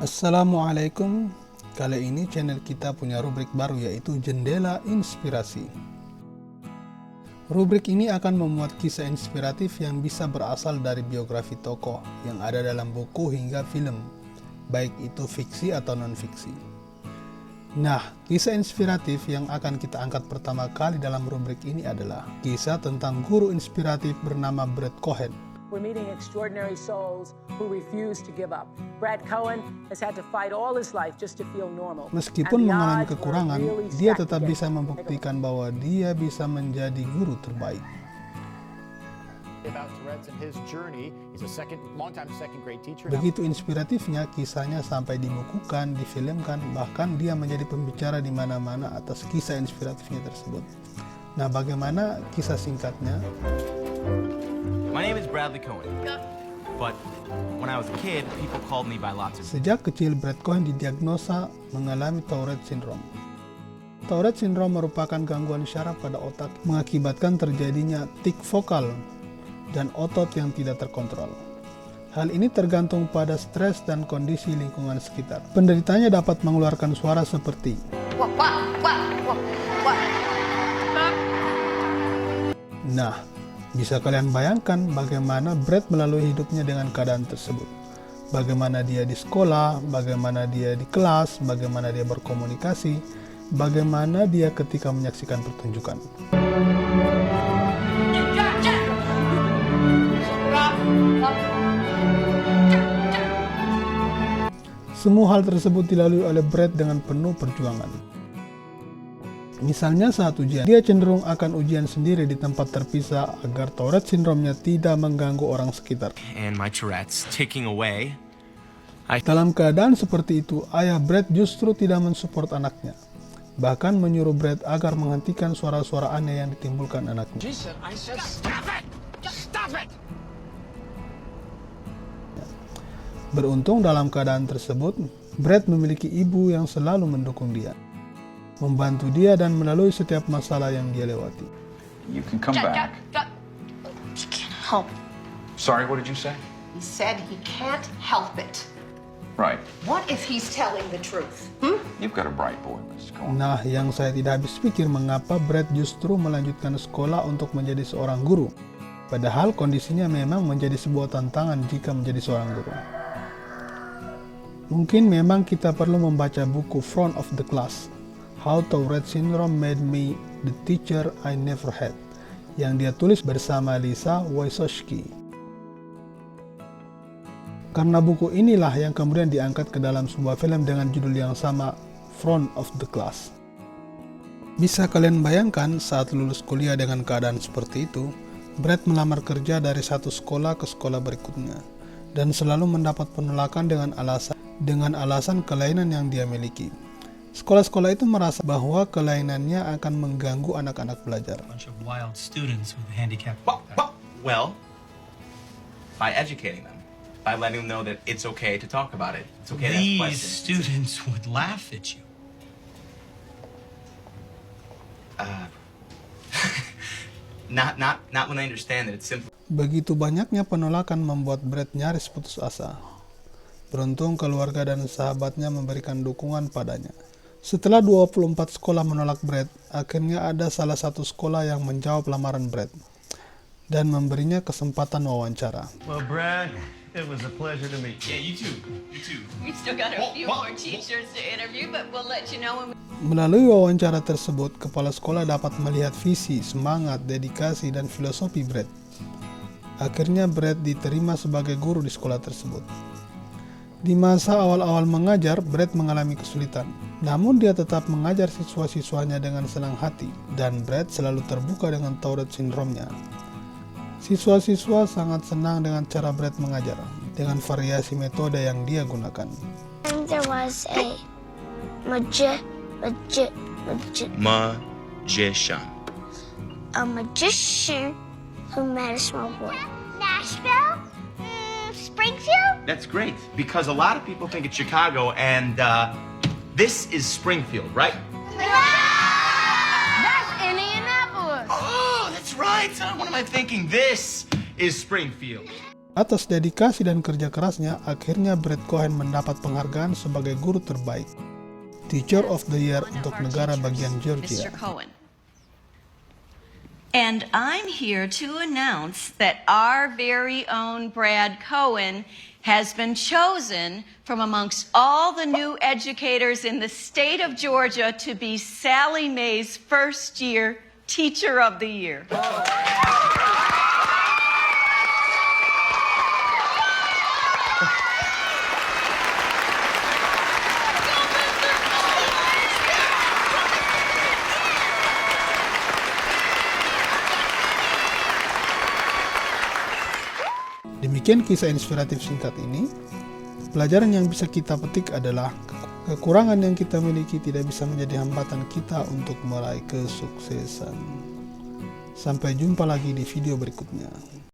Assalamualaikum. Kali ini channel kita punya rubrik baru, yaitu Jendela Inspirasi. Rubrik ini akan memuat kisah inspiratif yang bisa berasal dari biografi tokoh yang ada dalam buku hingga film, baik itu fiksi atau non-fiksi. Nah, kisah inspiratif yang akan kita angkat pertama kali dalam rubrik ini adalah kisah tentang guru inspiratif bernama Brad Cohen. We're meeting extraordinary souls who refuse to give up. Brad Cohen has had to fight all his life just to feel normal. Meskipun mengalami kekurangan, dia tetap bisa membuktikan bahwa dia bisa menjadi guru terbaik. Begitu inspiratifnya kisahnya sampai dibukukan, difilmkan, bahkan dia menjadi pembicara di mana-mana atas kisah inspiratifnya tersebut. Nah, bagaimana kisah singkatnya? My name is Bradley Cohen, but when I was a kid, people called me by lots of... Sejak kecil, Brad Cohen didiagnosa mengalami Tourette Syndrome. Tourette Syndrome merupakan gangguan syaraf pada otak, mengakibatkan terjadinya tik vokal dan otot yang tidak terkontrol. Hal ini tergantung pada stres dan kondisi lingkungan sekitar. Penderitanya dapat mengeluarkan suara seperti Nah, bisa kalian bayangkan bagaimana Brad melalui hidupnya dengan keadaan tersebut. Bagaimana dia di sekolah, bagaimana dia di kelas, bagaimana dia berkomunikasi, bagaimana dia ketika menyaksikan pertunjukan. Semua hal tersebut dilalui oleh Brad dengan penuh perjuangan. Misalnya saat ujian, dia cenderung akan ujian sendiri di tempat terpisah agar Tourette Syndrome-nya tidak mengganggu orang sekitar. And my Tourette's taking away. Dalam keadaan seperti itu, ayah Brad justru tidak mensupport anaknya. Bahkan menyuruh Brad agar menghentikan suara-suara aneh yang ditimbulkan anaknya. Beruntung dalam keadaan tersebut, Brad memiliki ibu yang selalu mendukung dia, membantu dia dan melalui setiap masalah yang dia lewati. You can come back. He can't help. Sorry, what did you say? He said he can't help it. Right. What if he's telling the truth? You've got a bright boy, Mrs. Cohen. Nah, yang saya tidak habis pikir mengapa Brad justru melanjutkan sekolah untuk menjadi seorang guru. Padahal kondisinya memang menjadi sebuah tantangan jika menjadi seorang guru. Mungkin memang kita perlu membaca buku Front of the Class, How Tourette Syndrome Made Me the Teacher I Never Had, yang dia tulis bersama Lisa Wysotsky. Karena buku inilah yang kemudian diangkat ke dalam sebuah film dengan judul yang sama, Front of the Class. Bisa kalian bayangkan saat lulus kuliah dengan keadaan seperti itu, Brad melamar kerja dari satu sekolah ke sekolah berikutnya, dan selalu mendapat penolakan dengan alasan kelainan yang dia miliki. Sekolah-sekolah itu merasa bahwa kelainannya akan mengganggu anak-anak belajar. Bunch of wild students with handicap. Well, by educating them, by letting them know that it's okay to talk about it. It's okay to ask These questions. students would laugh at you. Not when I understand that it's simple. Begitu banyaknya penolakan membuat Brad nyaris putus asa. Beruntung keluarga dan sahabatnya memberikan dukungan padanya. Setelah 24 sekolah menolak Brad, akhirnya ada salah satu sekolah yang menjawab lamaran Brad dan memberinya kesempatan wawancara. Well, Brad, it was a pleasure to meet you. Yeah, you too. You too. We've still got a few more teachers to interview, but we'll let you know when we... Melalui wawancara tersebut, kepala sekolah dapat melihat visi, semangat, dedikasi, dan filosofi Brad. Akhirnya Brad diterima sebagai guru di sekolah tersebut. Di masa awal-awal mengajar, Brad mengalami kesulitan. Namun dia tetap mengajar siswa-siswanya dengan senang hati, dan Brad selalu terbuka dengan Tourette Syndrome-nya. Siswa-siswa sangat senang dengan cara Brad mengajar, dengan variasi metode yang dia gunakan. There was a magician. A magician who made a small boy. Nashville? Springfield? That's great, because a lot of people think it's Chicago, and this is Springfield, right? That's Indianapolis. Oh, that's right. What am I thinking? This is Springfield. Atas dedikasi dan kerja kerasnya, akhirnya Brett Cohen mendapat penghargaan sebagai guru terbaik, Teacher of the Year untuk negara bagian Georgia. Mr. Cohen. And I'm here to announce that our very own Brad Cohen has been chosen from amongst all the new educators in the state of Georgia to be Sally Mae's first year Teacher of the Year. Demikian kisah inspiratif singkat ini. Pelajaran yang bisa kita petik adalah kekurangan yang kita miliki tidak bisa menjadi hambatan kita untuk meraih kesuksesan. Sampai jumpa lagi di video berikutnya.